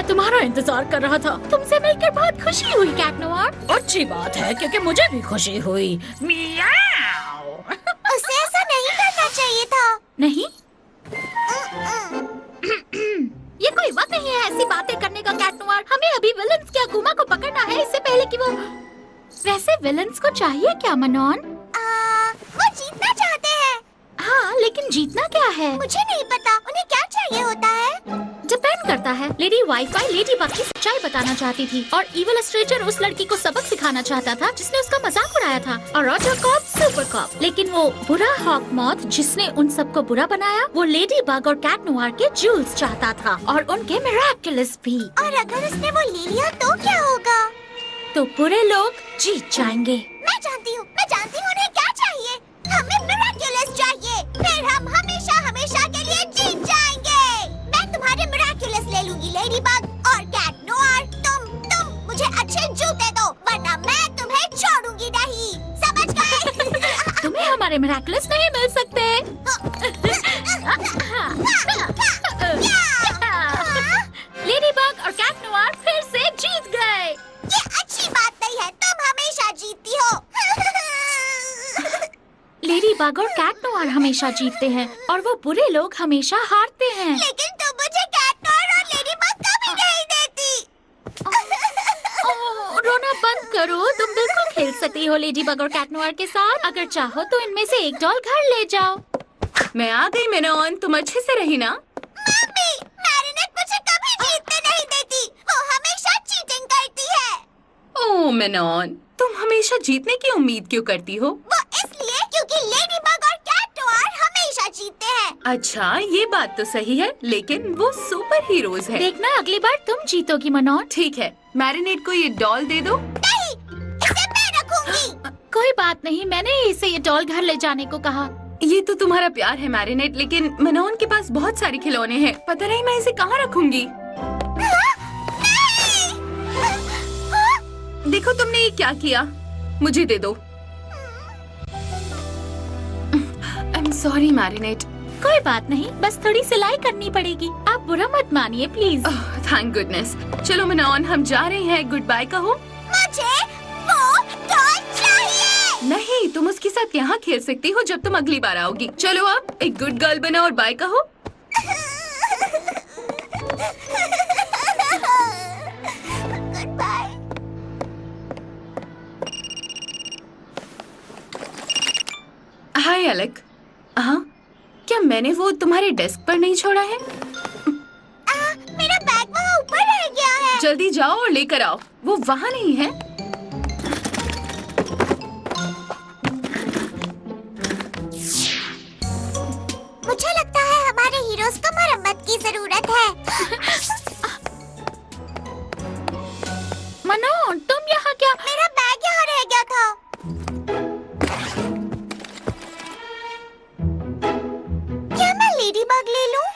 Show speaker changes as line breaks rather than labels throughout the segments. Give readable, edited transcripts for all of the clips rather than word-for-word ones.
मैं तुम्हारा इंतजार कर रहा था। तुमसे मिलकर बहुत खुशी हुई कैट नोयर। अच्छी बात है क्योंकि मुझे भी खुशी हुई। मियाओ।
उसे ऐसा नहीं करना चाहिए था।
नहीं? ये कोई वक्त नहीं है ऐसी बातें करने का कैट नोयर। हमें अभी विलन्स के अगुमा को पकड़ना है इससे पहले कि वो। वैसे विलन्स को चाहिए क्या मनोन?
वो जीतना चाहते हैं।
हाँ, लेकिन जीतना क्या है?
मुझे नहीं पता उन्हें क्या चाहिए होता है।
डिपेंड करता है। लेडी वाईफाई लेडी बग की सच्चाई बताना चाहती थी और इविल स्ट्रेचर उस लड़की को सबक सिखाना चाहता था जिसने उसका मजाक उड़ाया था। और रॉटर कॉप सुपर कॉप। लेकिन वो बुरा हॉक मॉथ जिसने उन सबको बुरा बनाया, वो लेडी बग और कैट नोयर के जूल्स चाहता था और उनके मिरेकल्स भी।
और अगर उसने वो ले लिया तो क्या होगा?
तो बुरे लोग जीत जाएंगे।
मैं जानती हूँ उन्हें क्या चाहिए। हमें मिरेकल्स चाहिए, फिर हम हमेशा के लिए जीत जाएंगे। मैं तुम्हारे मिरेकल्स ले लूंगी लेडी बग और कैट नोयर। तुम मुझे अच्छे जूते दो वरना मैं तुम्हें छोड़ूंगी नहीं, समझ गए?
तुम्हें हमारे मिरेकल्स नहीं मिल सकते। लेडी बग और कैट नोयर फिर से जीत गए।
ये अच्छी बात नहीं है, तुम हमेशा जीतती हो।
लेडी बग और कैट नोयर हमेशा जीतते हैं और वो बुरे लोग हमेशा हारते हैं।
लेकिन तुम मुझे कैट नोयर और लेडी बग कभी नहीं देती।
ओह, रोना बंद करो। तुम बिल्कुल खेल सकती हो लेडी बग और कैट नोयर के साथ। अगर चाहो तो इनमें से एक डॉल घर ले जाओ।
मैं आ गई मेनोन, तुम अच्छे से रही ना?
मम्मी, मैरिनेट मुझे कभी जीतने नहीं देती। वो हमेशा चीटिंग करती है।
ओह मेनोन, तुम हमेशा जीतने की उम्मीद क्यों करती हो?
वो इसलिए क्योंकि लेडी बग और कैट नोयर हमेशा जीतते हैं।
अच्छा, ये बात तो सही है, लेकिन वो सुपर हीरोज हैं।
देखना अगली बार तुम जीतोगी मनोन।
ठीक है, मैरिनेट को ये डॉल दे दो।
नहीं, इसे मैं रखूंगी।
कोई बात नहीं, मैंने इसे ये डॉल घर ले जाने को कहा।
ये तो तुम्हारा प्यार है मैरिनेट, लेकिन मेनोन के पास बहुत सारे खिलौने हैं। पता नहीं मैं इसे कहाँ रखूंगी। देखो तुमने ये क्या किया, मुझे दे दो। I am sorry marinate.
कोई बात नहीं, बस थोड़ी सिलाई करनी पड़ेगी। आप बुरा मत मानिए प्लीज।
Thank goodness. चलो मेनोन, हम जा रहे हैं, गुड बाय कहो।
मुझे वो डॉल चाहिए।
नहीं, तुम उसके साथ यहाँ खेल सकती हो जब तुम अगली बार आओगी। चलो अब एक गुड गर्ल बनो और बाय कहो।
Goodbye.
हाय अलक। हाँ, क्या मैंने वो तुम्हारे डेस्क पर नहीं छोड़ा है?
मेरा बैग वहाँ ऊपर रह गया है।
जल्दी जाओ और लेकर आओ। वो वहाँ नहीं है।
मुझे लगता है हमारे हीरोज को मरम्मत की जरूरत है।
मनोन, तुम यहाँ क्या?
मेरा बैग यहाँ रह गया था। क्या मैं लेडी बग ले लूं?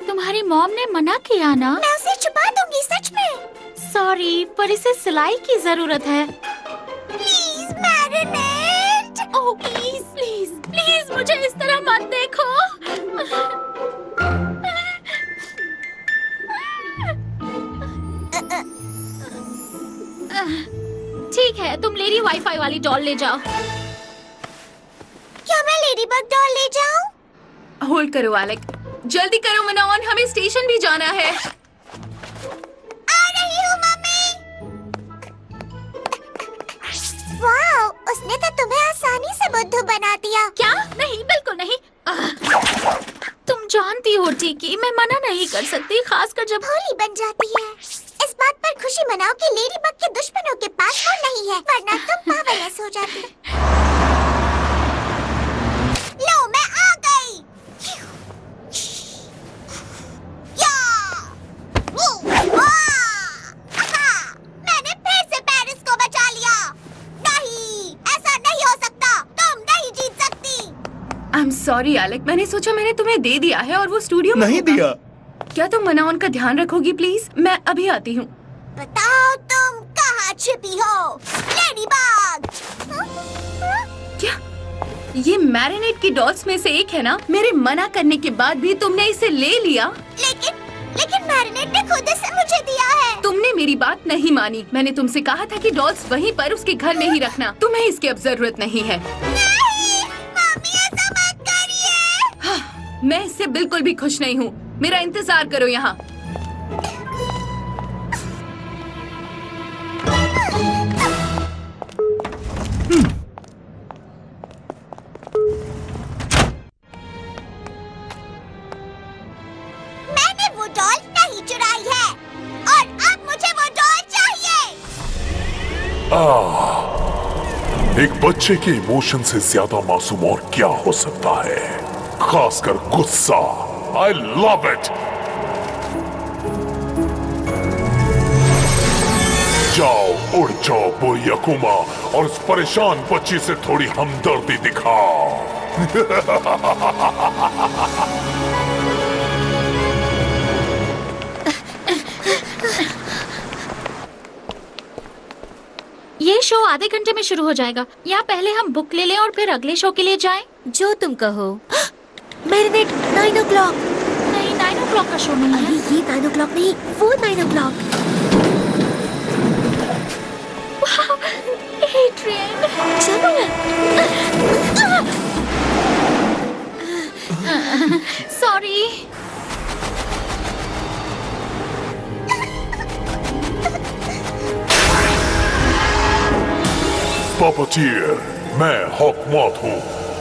तुम्हारी मॉम ने मना किया ना?
मैं उसे छुपा दूंगी, सच में।
सॉरी, पर इसे सिलाई की जरूरत है।
Please marinate.
Oh please please please, मुझे इस तरह मत देखो। ठीक है, तुम लेडी वाईफाई वाली डॉल ले जाओ।
क्या मैं लेडी बग डॉल ले जाऊं?
होल्ड करो अलक, जल्दी करो मेनोन, हमें स्टेशन भी जाना है।
आ रही हूँ मम्मी। वाह, उसने तो तुम्हें आसानी से बुद्धू बना दिया।
क्या? नहीं, बिल्कुल नहीं। तुम जानती हो टिकी, मैं मना नहीं कर सकती, खासकर जब
भोली बन जाती है। इस बात पर खुशी मनाओ कि लेडी बग के दुश्मनों के पास वो नहीं है, वरना तुम पावरलेस हो जाती। लो, मैं आ गई। या! मैंने फिर से पेरिस को बचा लिया। नहीं, ऐसा नहीं हो सकता। तुम नहीं जीत सकती।
आई एम सॉरी अलक, मैंने सोचा मैंने तुम्हें दे दिया है और वो स्टूडियो में
नहीं
होगा।
दिया।
क्या तुम मेनोन का ध्यान रखोगी प्लीज? मैं अभी आती हूँ।
बताओ तुम कहाँ छिपी हो, लेडी बग?
क्या ये मैरिनेट की डॉल्स में से एक है ना? मेरे मना करने के बाद भी तुमने इसे ले लिया।
लेकिन लेकिन मैरिनेट ने खुद इसे मुझे दिया है।
तुमने मेरी बात नहीं मानी। मैंने तुमसे कहा था कि डॉल्स वहीं पर उसके घर में ही रखना। तुम्हें इसकी अब जरूरत नहीं है।
नहीं, मम्मी ऐसा मत करिए।
मैं इससे बिल्कुल भी खुश नहीं हूँ। मेरा इंतजार करो यहाँ।
मैंने वो डॉल नहीं चुराई है और अब मुझे वो डॉल चाहिए।
एक बच्चे के इमोशन से ज्यादा मासूम और क्या हो सकता है, खासकर गुस्सा। I love it. जाओ, उड़ जाओ बोई अकुमा, और उस परेशान बच्ची से थोड़ी हमदर्दी दिखाओ।
ये शो आधे घंटे में शुरू हो जाएगा, या पहले हम बुक ले लें और फिर अगले शो के लिए जाएं?
जो तुम कहो। Marinate 9 o'clock।
नहीं, 9 o'clock का शो नहीं है।
अरे ये 9 o'clock नहीं, वो 9 o'clock।
ट्रेन।
चलो।
सॉरी।
पपटियर, मैं हॉकमॉथ हूँ।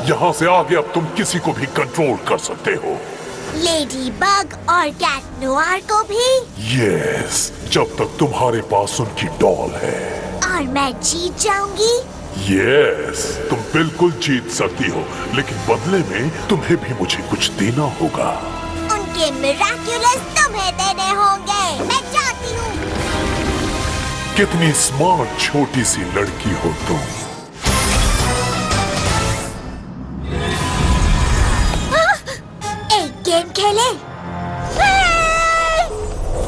यहाँ से आगे अब तुम किसी को भी कंट्रोल कर सकते हो।
लेडी बग और कैट नोआर को भी।
यस, जब तक तुम्हारे पास उनकी डॉल है।
और मैं जीत जाऊंगी।
यस, तुम बिल्कुल जीत सकती हो, लेकिन बदले में तुम्हें भी मुझे कुछ देना होगा।
उनके मिराक्युलस तुम्हें देने होंगे। मैं जानती हूँ।
कितनी स्मार्ट छोटी सी लड़की हो तुम।
एक गेम खेले।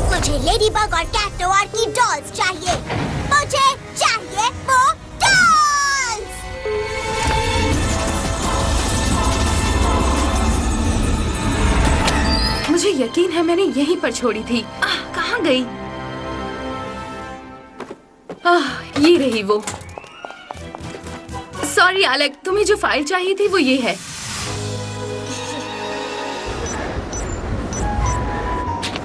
मुझे लेडी बग और कैट नोआर की डॉल्स चाहिए। मुझे चाहिए वो डॉल्स।
मुझे यकीन है मैंने यहीं पर छोड़ी थी। कहाँ गई? ये रही वो। सॉरी एलेक, तुम्हें जो फाइल चाहिए थी वो ये है।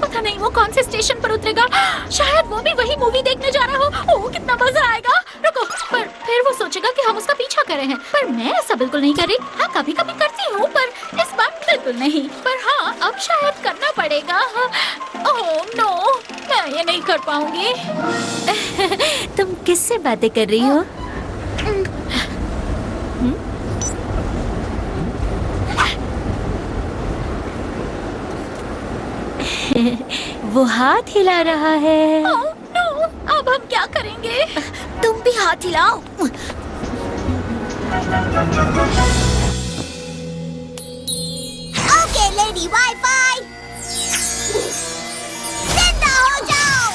पता नहीं वो कौन से स्टेशन पर उतरेगा। शायद वो भी वही मूवी देखने जा रहा हो। ओह, कितना मजा आएगा। रुको, पर फिर वो सोचेगा कि हम उसका पीछा कर रहे हैं। पर मैं ऐसा बिल्कुल नहीं कर रही। हाँ, कभी कभी करती हूँ, पर इस बार बिल्कुल नहीं। पर हाँ, अब शायद करना पड़ेगा। ओह नो, मैं ये नहीं कर पाऊंगी।
तुम किससे बातें कर रही हो? वो हाथ हिला रहा है।
ओह नो, अब हम क्या करेंगे?
तुम भी हाथ हिलाओ।
ओके लेडी वाईफाई, जिंदा हो जाओ।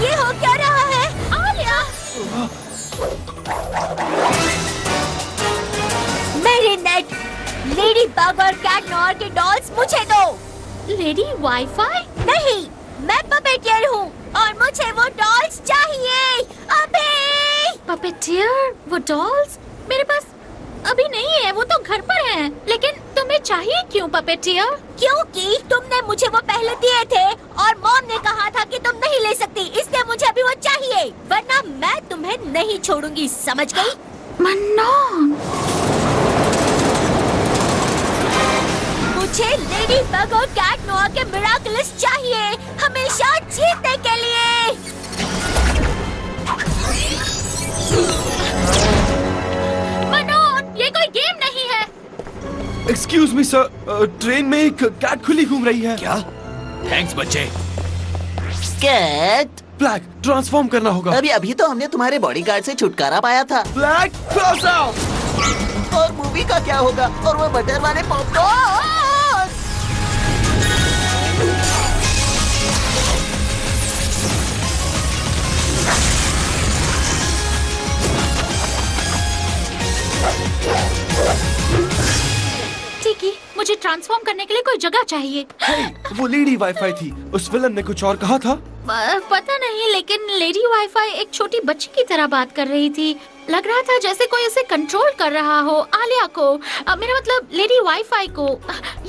ये हो क्या रहा है?
आलिया,
मैरिनेट, लेडी बग और कैट नोआर के डॉल्स मुझे दो।
Lady wifi?
नहीं, मैं पपेटियर हूँ और मुझे वो डॉल्स चाहिए अभी।
पपेटियर, वो डॉल्स मेरे पास अभी नहीं है। वो तो घर पर है। लेकिन तुम्हें चाहिए क्यों पपेटियर?
क्योंकि तुमने मुझे वो पहले दिए थे और मॉम ने कहा था कि तुम नहीं ले सकती, इसलिए मुझे अभी वो चाहिए, वरना मैं तुम्हें नहीं छोड़ूंगी, समझ गई?
मन्नोन,
मुझे लेडी बग और कैट नोआर के मिराकल्स चाहिए, हमेशा जीतने के लिए।
मन्नोन, ये कोई गेम नहीं है।
एक्सक्यूज मी सर, ट्रेन में एक कैट खुली घूम रही है।
क्या? थैंक्स बच्चे। कैट
ब्लैक, ट्रांसफॉर्म करना होगा।
अभी तो हमने तुम्हारे बॉडीगार्ड से छुटकारा पाया था।
Black, cross out.
और मूवी का क्या होगा? और वो बटर वाले पॉपकॉर्न।
टिकी, मुझे ट्रांसफॉर्म करने के लिए कोई जगह चाहिए।
हे, वो लेडी वाईफाई थी। उस विलन ने कुछ और कहा था।
पता नहीं, लेकिन लेडी वाईफाई एक छोटी बच्ची की तरह बात कर रही थी। लग रहा था जैसे कोई उसे कंट्रोल कर रहा हो। आलिया को, मेरा मतलब लेडी वाईफाई को।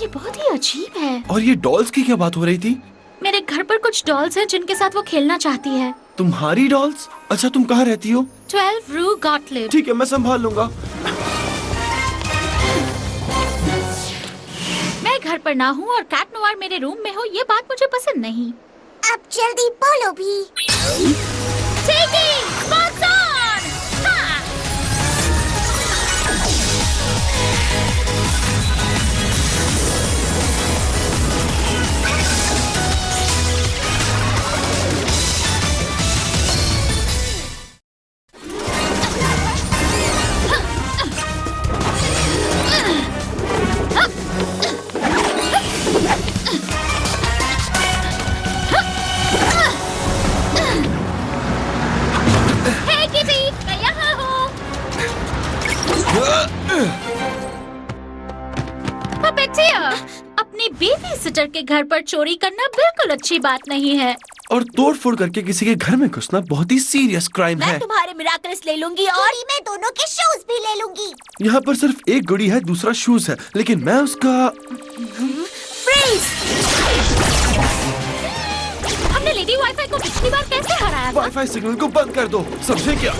ये बहुत ही अजीब है।
और ये डॉल्स की क्या बात हो रही थी?
मेरे घर पर कुछ डॉल्स हैं जिनके साथ वो खेलना चाहती है।
तुम्हारी डॉल्स? अच्छा, तुम कहाँ रहती हो?
12 रू गॉटलिब।
ठीक है, मैं संभाल लूंगा।
मैं घर पर ना हूँ और कैट नोयर मेरे रूम में हो, ये बात मुझे पसंद नहीं।
अब जल्दी बोलो भी।
Taking spots on! हाँ! Hey, Kitty, मैं यहाँ हूँ। पपेटियर, अपनी बेबी सिटर के घर पर चोरी करना बिल्कुल अच्छी बात नहीं है।
और तोड़ फोड़ करके किसी के घर में घुसना बहुत ही सीरियस क्राइम है।
मैं तुम्हारे मिराकल्स ले लूंगी और
और मैं दोनों के शूज भी ले लूंगी।
यहाँ पर सिर्फ एक गुड़ी है, दूसरा शूज है, लेकिन मैं उसका।
फ्रीज।
हमने लेडी वाईफाई को पिछली बार कैसे हराया था?
वाईफाई सिग्नल को बंद कर दो, समझे क्या?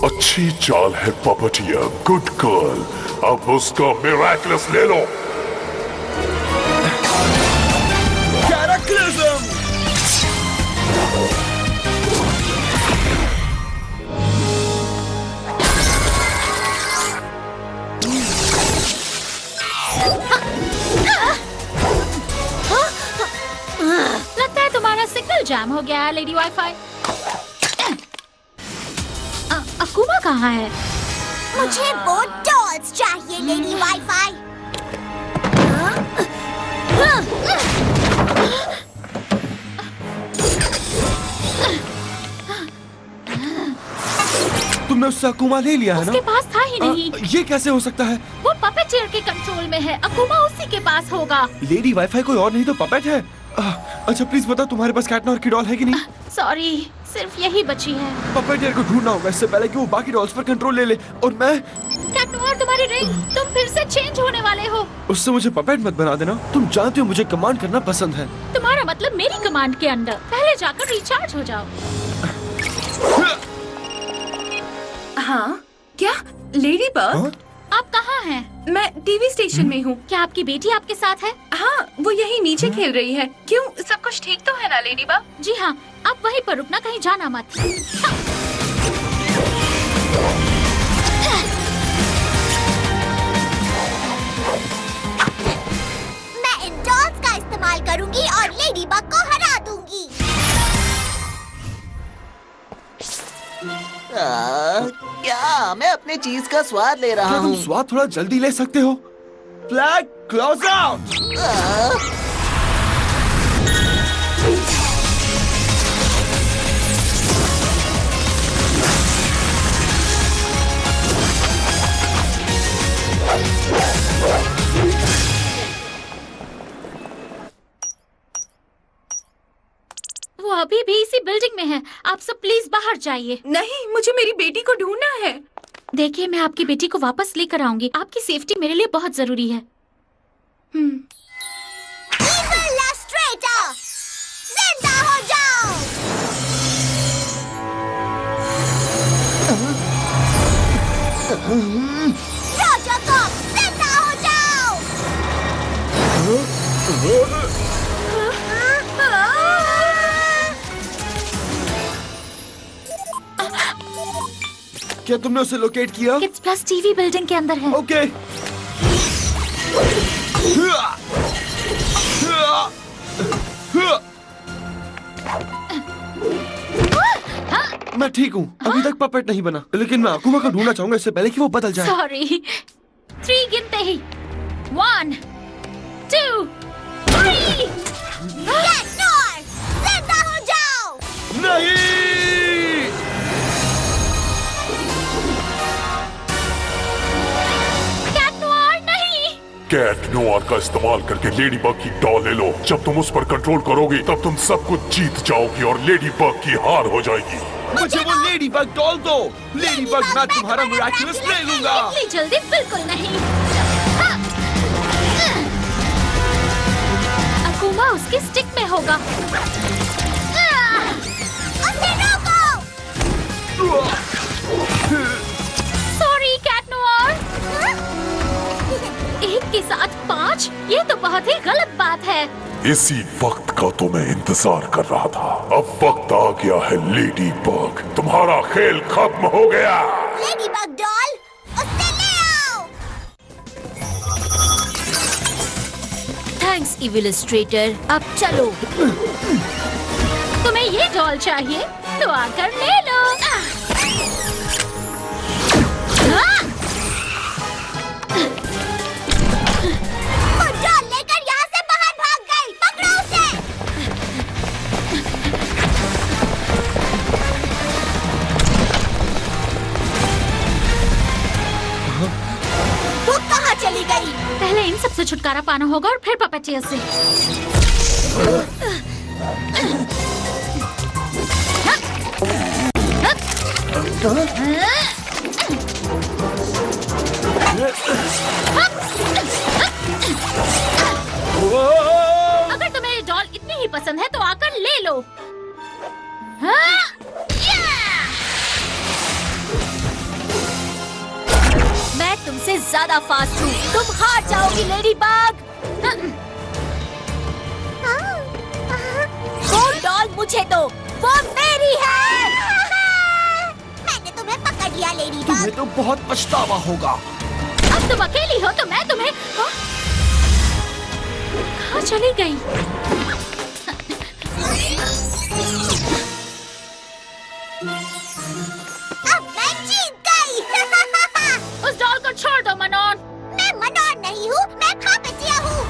अच्छी चाल है पपटिया, गुड गर्ल। अब उसका मिराकलस ले लो।
कैरेक्टरिज्म।
लगता है तुम्हारा सिग्नल जैम हो गया है, लेडी वाईफाई। अकुमा कहाँ है?
मुझे वो डॉल्स चाहिए, लेडी वाईफाई।
तुमने उससे अकुमा ले लिया है ना?
उसके पास था ही नहीं।
ये कैसे हो सकता है?
वो पपेटियर के कंट्रोल में है। अकुमा उसी के पास होगा।
लेडी वाईफाई कोई और नहीं तो पपेट है। अच्छा प्लीज बताओ, तुम्हारे पास कैट नॉयर की डॉल है कि नहीं?
सॉरी, सिर्फ यही बची है।
पपेटियर को ढूंढना होगा इससे पहले कि वो बाकी डॉल्स पर कंट्रोल ले ले। और मैं
कैट नोयर, तुम्हारी रिंग, तुम फिर से चेंज होने वाले हो।
उससे मुझे पपेट मत बना देना। तुम जानते हो मुझे कमांड करना पसंद है।
तुम्हारा मतलब मेरी कमांड के अंदर। पहले जाकर रिचार्ज हो जाओ।
हाँ, क्या लेडी बग?
हाँ?
आप कहाँ हैं?
मैं टीवी स्टेशन में हूँ।
क्या आपकी बेटी आपके साथ है?
हाँ, वो यही नीचे खेल रही है। क्यों, सब कुछ ठीक तो है ना लेडी बग?
जी हाँ, आप वहीं पर रुकना, कहीं जाना मत। हाँ।
मैं इन डॉल्स का इस्तेमाल करूंगी और लेडी बग को हरा दूंगी।
क्या मैं अपने चीज का स्वाद ले रहा
क्या तुम
हूँ?
स्वाद थोड़ा जल्दी ले सकते हो? Flag close out.
वो अभी भी इसी बिल्डिंग में है। आप सब प्लीज बाहर जाइए।
नहीं, मुझे मेरी बेटी को ढूंढना है।
देखिए, मैं आपकी बेटी को वापस लेकर आऊंगी। आपकी सेफ्टी मेरे लिए बहुत जरूरी है।
Evil Illustrator, जिंदा हो जाओ। Robocop, जिंदा हो जाओ।
क्या तुमने उसे लोकेट किया?
किड्स प्लस टीवी बिल्डिंग के अंदर है।
ओके। मैं ठीक हूँ, अभी तक पपेट नहीं बना, लेकिन मैं अकुमा को ढूंढना चाहूंगा इससे पहले कि वो बदल जाए।
सॉरी। 3 गिनते ही। 1, 2, 3।
कैट नॉर, जिंदा हो जाओ।
कैट नोआर का इस्तेमाल करके लेडी बग की डॉल ले लो। जब तुम उस पर कंट्रोल करोगी तब तुम सब कुछ जीत जाओगी और लेडी बग की हार हो जाएगी।
मुझे वो लेडी बग डॉल दो। लेडी बग, मैं तुम्हारा मिराक्युलस ले लूंगा।
इतनी जल्दी बिल्कुल नहीं। अकुमा उसके स्टिक में होगा।
उसे रोको।
सॉरी कैट नोआर। एक के साथ 5? ये तो बहुत ही गलत बात है।
इसी वक्त का तो मैं इंतजार कर रहा था। अब वक्त आ गया है लेडी बग, तुम्हारा खेल खत्म हो गया।
लेडी बग डॉल, उसे ले आओ।
थैंक्स इविलस्ट्रेटर। अब चलो।
तुम्हें ये डॉल चाहिए तो आकर ले लो।
वो डॉल लेकर यहाँ से बाहर भाग गई। पकड़ो उसे।
वो कहाँ चली गई?
पहले इन सब से छुटकारा पाना होगा और फिर पपेटियर से। अगर तुम्हें ये डॉल इतनी ही पसंद है तो आकर ले लो।
मैं तुमसे ज्यादा फास्ट हूँ। तुम हार जाओगी लेडी बग। वो डॉल मुझे दो, वो मेरी है।
मैंने तुम्हें पकड़ लिया लेडी बग।
तुम्हें तो बहुत पछतावा होगा।
अब तुम अकेली हो तो मैं तुम्हें कहाँ चली गई?
अब मैं जीत गई।
उस डॉल को छोड़ दो मनोन।
मैं मनोर नहीं हूँ, मैं पापेटिया हूँ।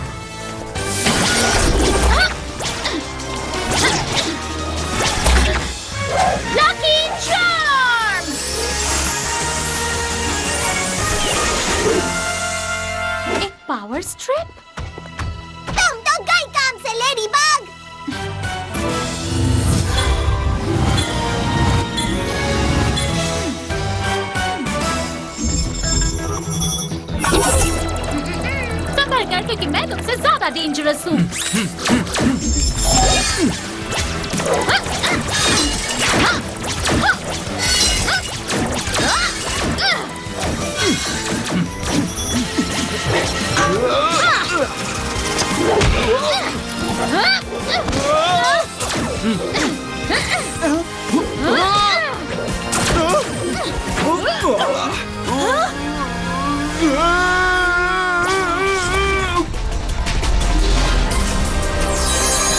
Lucky charm. एक पावर स्ट्रिप।
तुम तो गई काम से लेडी बग।
संभल कर क्योंकि मैं तुमसे ज्यादा डेंजरस हूँ।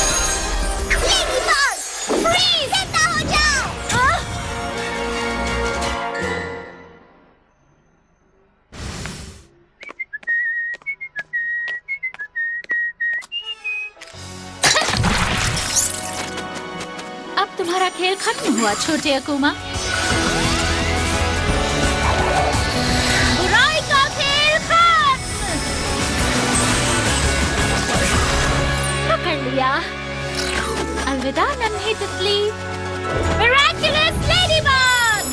लेडी बग, फ्रीज, जिंदा हो जाओ।
अब तुम्हारा खेल खत्म हुआ छोटे अकुमा। बुराई का खेल खत्म। पकड़ लिया। अलविदा नन्ही तितली। Miraculous ladybug.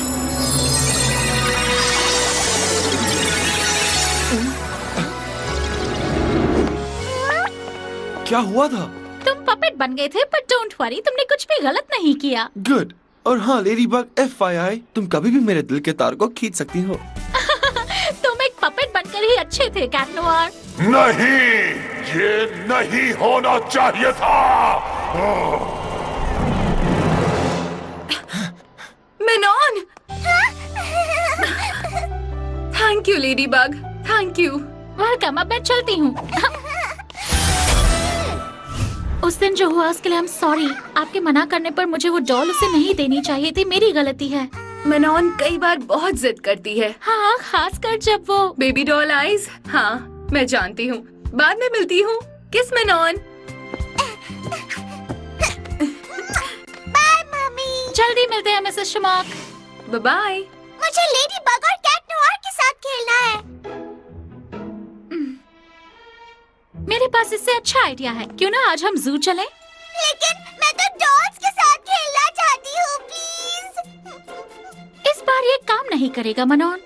क्या हुआ था?
तुम पपेट बन गए थे पर डोंट वरी, तुमने कुछ भी गलत नहीं किया।
गुड। और हाँ लेडी बग, FYI, तुम कभी भी मेरे दिल के तार को खींच सकती हो।
तुम एक पपेट बनकर ही अच्छे थे कैट नोआर।
नहीं, ये नहीं होना चाहिए था।
Menon. Thank you lady bug, thank you.
Welcome. अब मैं चलती हूँ। उस दिन जो हुआ उसके लिए I'm सॉरी। आपके मना करने पर मुझे वो डॉल उसे नहीं देनी चाहिए थी, मेरी गलती है।
मेनॉन कई बार बहुत जिद करती है।
हाँ, खासकर जब वो
बेबी डॉल आईज। हाँ मैं जानती हूँ। बाद में मिलती हूँ। किस मेनॉन।
Bye mummy.
जल्दी मिलते हैं मिसेस शमाक।
Bye bye.
मुझे लेडी बग और कैट नोआर के साथ खेलना है।
मेरे पास इससे अच्छा आइडिया है, क्यों ना आज हम जू चलें?
लेकिन मैं तो डॉल्स के साथ खेलना चाहती हूँ, प्लीज।
इस बार ये काम नहीं करेगा मनोन।